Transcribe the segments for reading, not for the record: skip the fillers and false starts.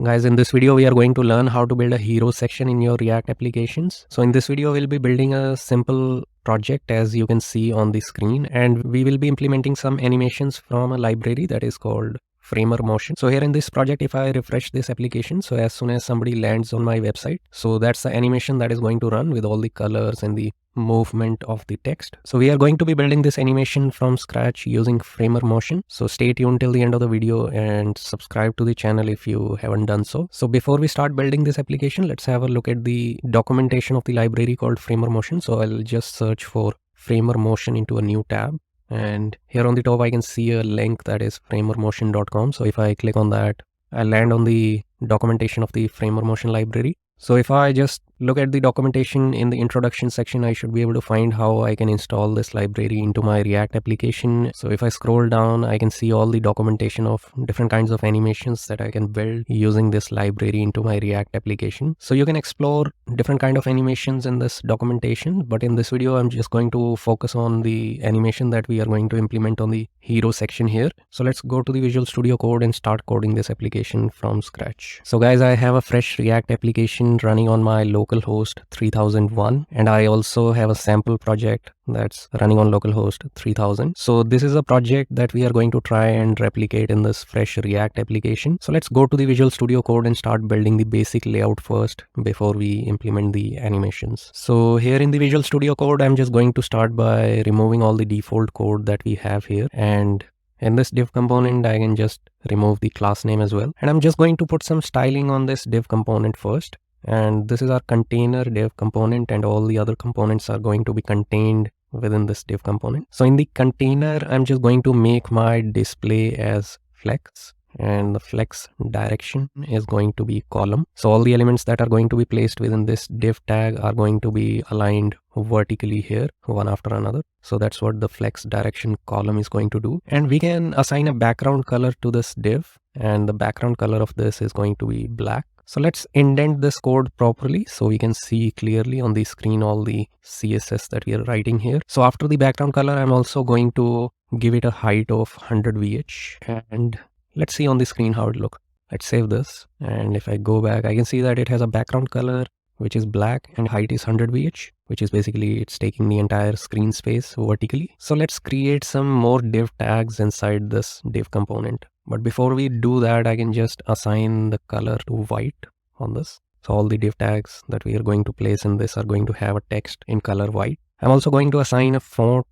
Guys, in this video, we are going to learn how to build a hero section in your React applications. So in this video, we'll be building a simple project as you can see on the screen, and we will be implementing some animations from a library that is called Framer Motion. So here in this project, if I refresh this application, so as soon as somebody lands on my website, so that's the animation that is going to run with all the colors and the movement of the text. So we are going to be building this animation from scratch using Framer Motion. So stay tuned till the end of the video and subscribe to the channel if you haven't done so. So before we start building this application, let's have a look at the documentation of the library called Framer Motion. So I'll just search for Framer Motion into a new tab. And here on the top, I can see a link that is framermotion.com. So if I click on that, I land on the documentation of the Framer Motion library. So if I just look at the documentation in the introduction section, I should be able to find how I can install this library into my React application. So if I scroll down, I can see all the documentation of different kinds of animations that I can build using this library into my React application. So you can explore different kind of animations in this documentation, but in this video, I'm just going to focus on the animation that we are going to implement on the hero section here. So let's go to the Visual Studio Code and start coding this application from scratch. So guys, I have a fresh React application running on my localhost 3001, and I also have a sample project that's running on localhost 3000. So this is a project that we are going to try and replicate in this fresh React application. So let's go to the Visual Studio Code and start building the basic layout first before we implement the animations. So here in the Visual Studio Code, I'm just going to start by removing all the default code that we have here, and in this div component, I can just remove the class name as well. And I'm just going to put some styling on this div component first. And this is our container div component, and all the other components are going to be contained within this div component. So in the container, I'm just going to make my display as flex, and the flex direction is going to be column. So all the elements that are going to be placed within this div tag are going to be aligned vertically here, one after another. So that's what the flex direction column is going to do. And we can assign a background color to this div, and the background color of this is going to be black. So let's indent this code properly so we can see clearly on the screen all the CSS that we are writing here. So after the background color, I'm also going to give it a height of 100 VH, and let's see on the screen how it looks. Let's save this, and if I go back, I can see that it has a background color which is black and height is 100 VH, which is basically it's taking the entire screen space vertically. So let's create some more div tags inside this div component. But before we do that, I can just assign the color to white on this. So all the div tags that we are going to place in this are going to have a text in color white. I'm also going to assign a font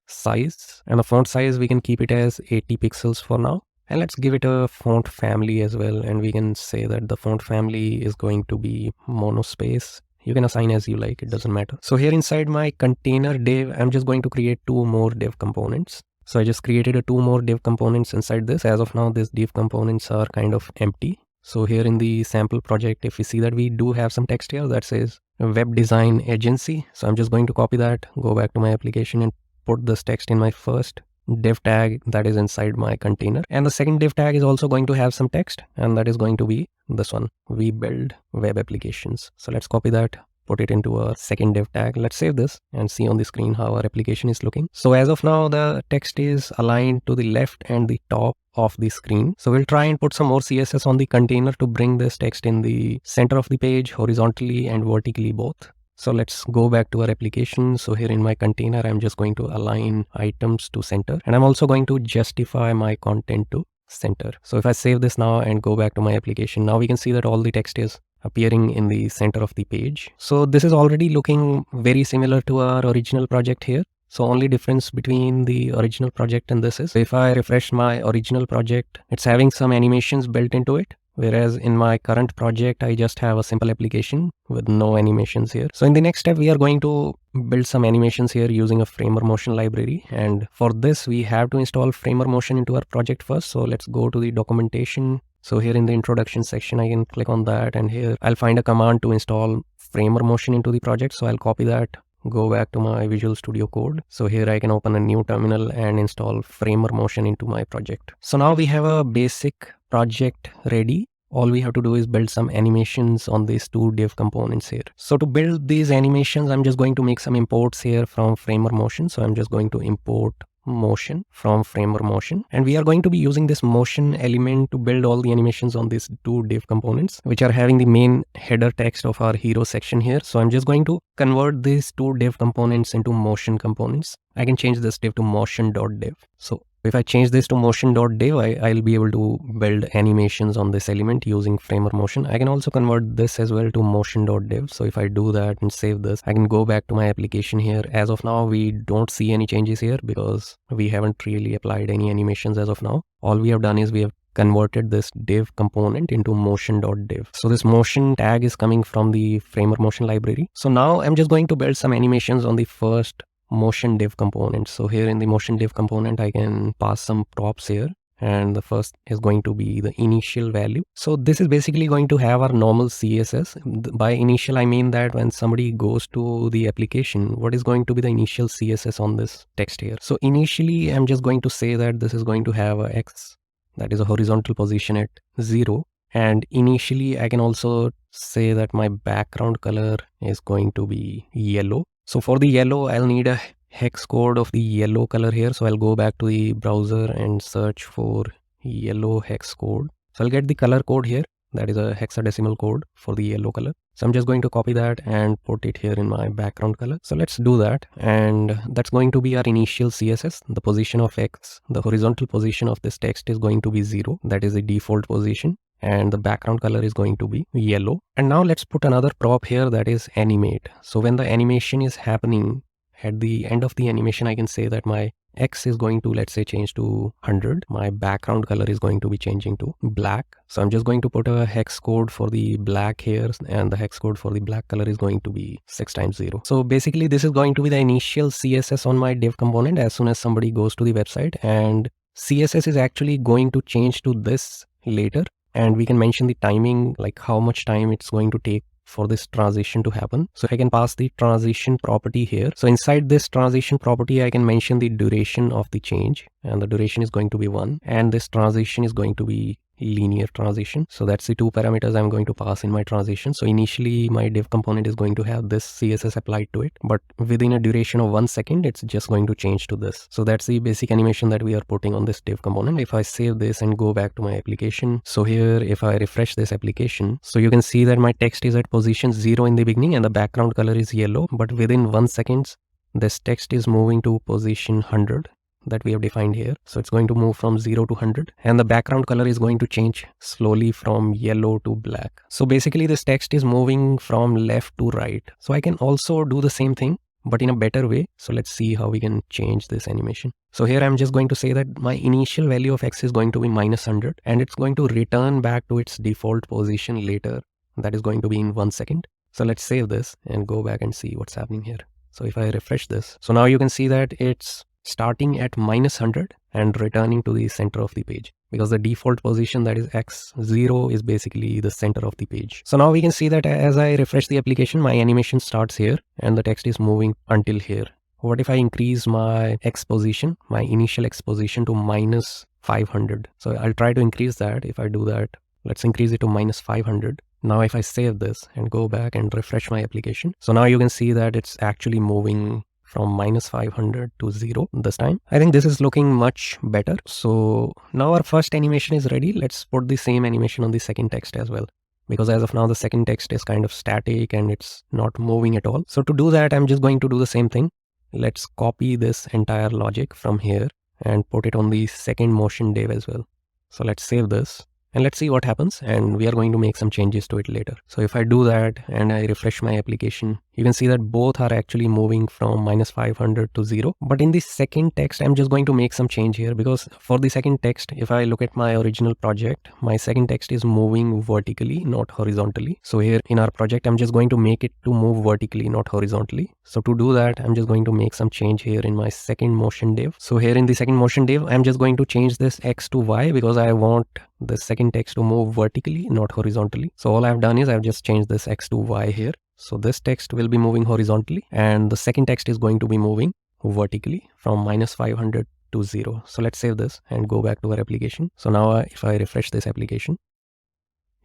size, and the font size, we can keep it as 80 pixels for now. And let's give it a font family as well. And we can say that the font family is going to be monospace. You can assign as you like, it doesn't matter. So here inside my container div, I'm just going to create two more div components. So I just created two more div components inside this. As of now, these div components are kind of empty. So here in the sample project, if you see that we do have some text here that says web design agency. So I'm just going to copy that, go back to my application and put this text in my first div tag that is inside my container. And the second div tag is also going to have some text, and that is going to be this one, we build web applications. So let's copy that, put it into a second div tag. Let's save this and see on the screen how our application is looking. So as of now, the text is aligned to the left and the top of the screen. So we'll try and put some more CSS on the container to bring this text in the center of the page, horizontally and vertically both. So let's go back to our application. So here in my container, I'm just going to align items to center, and I'm also going to justify my content to center. So if I save this now and go back to my application, now we can see that all the text is appearing in the center of the page. So this is already looking very similar to our original project here. So only difference between the original project and this is, if I refresh my original project, it's having some animations built into it. Whereas in my current project, I just have a simple application with no animations here. So in the next step, we are going to build some animations here using a Framer Motion library. And for this, we have to install Framer Motion into our project first. So let's go to the documentation. So here in the introduction section, I can click on that, and here I'll find a command to install Framer Motion into the project. So I'll copy that, go back to my Visual Studio Code. So here I can open a new terminal and install Framer Motion into my project. So now we have a basic project ready. All we have to do is build some animations on these two div components here. So to build these animations, I'm just going to make some imports here from Framer Motion. So I'm just going to import motion from framer motion, and we are going to be using this motion element to build all the animations on these two div components, which are having the main header text of our hero section here. So I'm just going to convert these two div components into motion components. I can change this div to motion.div. So if I change this to motion.div, I'll be able to build animations on this element using framer motion. I can also convert this as well to motion.div. So if I do that and save this, I can go back to my application here. As of now, we don't see any changes here because we haven't really applied any animations as of now. All we have done is we have converted this div component into motion.div. So this motion tag is coming from the framer motion library. So now I'm just going to build some animations on the first motion div component. So here in the motion div component, I can pass some props here, and the first is going to be the initial value. So this is basically going to have our normal CSS. By initial, I mean that when somebody goes to the application, what is going to be the initial CSS on this text here? So initially, I'm just going to say that this is going to have a X, that is a horizontal position at 0. And initially, I can also say that my background color is going to be yellow. So for the yellow, I'll need a hex code of the yellow color here. So I'll go back to the browser and search for yellow hex code. So I'll get the color code here. That is a hexadecimal code for the yellow color. So I'm just going to copy that and put it here in my background color. So let's do that. And that's going to be our initial CSS. The position of X, the horizontal position of this text is going to be 0. That is the default position. And the background color is going to be yellow. And now let's put another prop here, that is animate. So when the animation is happening, at the end of the animation, I can say that my X is going to, let's say, change to 100. My background color is going to be changing to black. So I'm just going to put a hex code for the black here, and the hex code for the black color is going to be 6 times 0. So basically this is going to be the initial CSS on my div component as soon as somebody goes to the website, and CSS is actually going to change to this later. And we can mention the timing, like how much time it's going to take for this transition to happen. So I can pass the transition property here. So inside this transition property, I can mention the duration of the change, and the duration is going to be 1. And this transition is going to be linear transition. So that's the 2 parameters I'm going to pass in my transition. So initially my div component is going to have this CSS applied to it, but within a duration of 1 second, it's just going to change to this. So that's the basic animation that we are putting on this div component. If I save this and go back to my application, so here if I refresh this application, so you can see that my text is at position 0 in the beginning and the background color is yellow, but within 1 second, this text is moving to position 100 that we have defined here. So it's going to move from 0 to 100, and the background color is going to change slowly from yellow to black. So basically this text is moving from left to right. So I can also do the same thing, but in a better way. So let's see how we can change this animation. So here I'm just going to say that my initial value of X is going to be -100, and it's going to return back to its default position later. That is going to be in 1 second. So let's save this and go back and see what's happening here. So if I refresh this, so now you can see that it's starting at -100 and returning to the center of the page, because the default position, that is X0, is basically the center of the page. So now we can see that as I refresh the application, my animation starts here and the text is moving until here. What if I increase my X position, my initial X position, to -500? So I'll try to increase that. If I do that, let's increase it to -500. Now if I save this and go back and refresh my application, so now you can see that it's actually moving from -500 to 0 this time. I think this is looking much better. So now our first animation is ready. Let's put the same animation on the second text as well, because as of now the second text is kind of static and it's not moving at all. So to do that, I'm just going to do the same thing. Let's copy this entire logic from here and put it on the second motion div as well. So let's save this and let's see what happens, and we are going to make some changes to it later. So if I do that and I refresh my application, you can see that both are actually moving from -500 to 0. But in the second text, I'm just going to make some change here, because for the second text, if I look at my original project, my second text is moving vertically, not horizontally. So here in our project, I'm just going to make it to move vertically, not horizontally. So to do that, I'm just going to make some change here in my second motion div. So here in the second motion div, I'm just going to change this X to Y, because I want the second text to move vertically, not horizontally. So all I've done is I've just changed this X to Y here. So this text will be moving horizontally and the second text is going to be moving vertically from -500 to 0. So let's save this and go back to our application. So now if I refresh this application,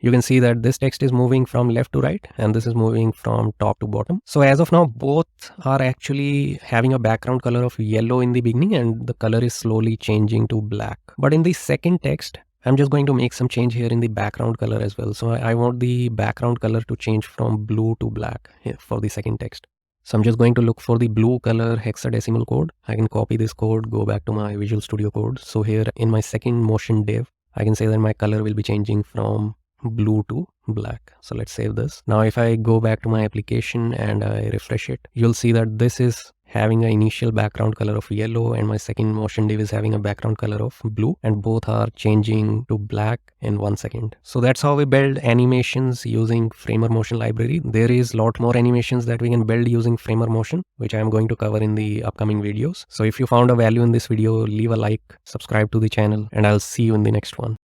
you can see that this text is moving from left to right and this is moving from top to bottom. So as of now, both are actually having a background color of yellow in the beginning and the color is slowly changing to black. But in the second text, I'm just going to make some change here in the background color as well. So I want the background color to change from blue to black here for the second text. So I'm just going to look for the blue color hexadecimal code. I can copy this code, go back to my Visual Studio Code. So here in my second motion div, I can say that my color will be changing from blue to black. So let's save this. Now if I go back to my application and I refresh it, you'll see that this is having an initial background color of yellow and my second motion div is having a background color of blue, and both are changing to black in 1 second. So that's how we build animations using Framer Motion library. There is a lot more animations that we can build using Framer Motion, which I am going to cover in the upcoming videos. So if you found a value in this video, leave a like, subscribe to the channel, and I'll see you in the next one.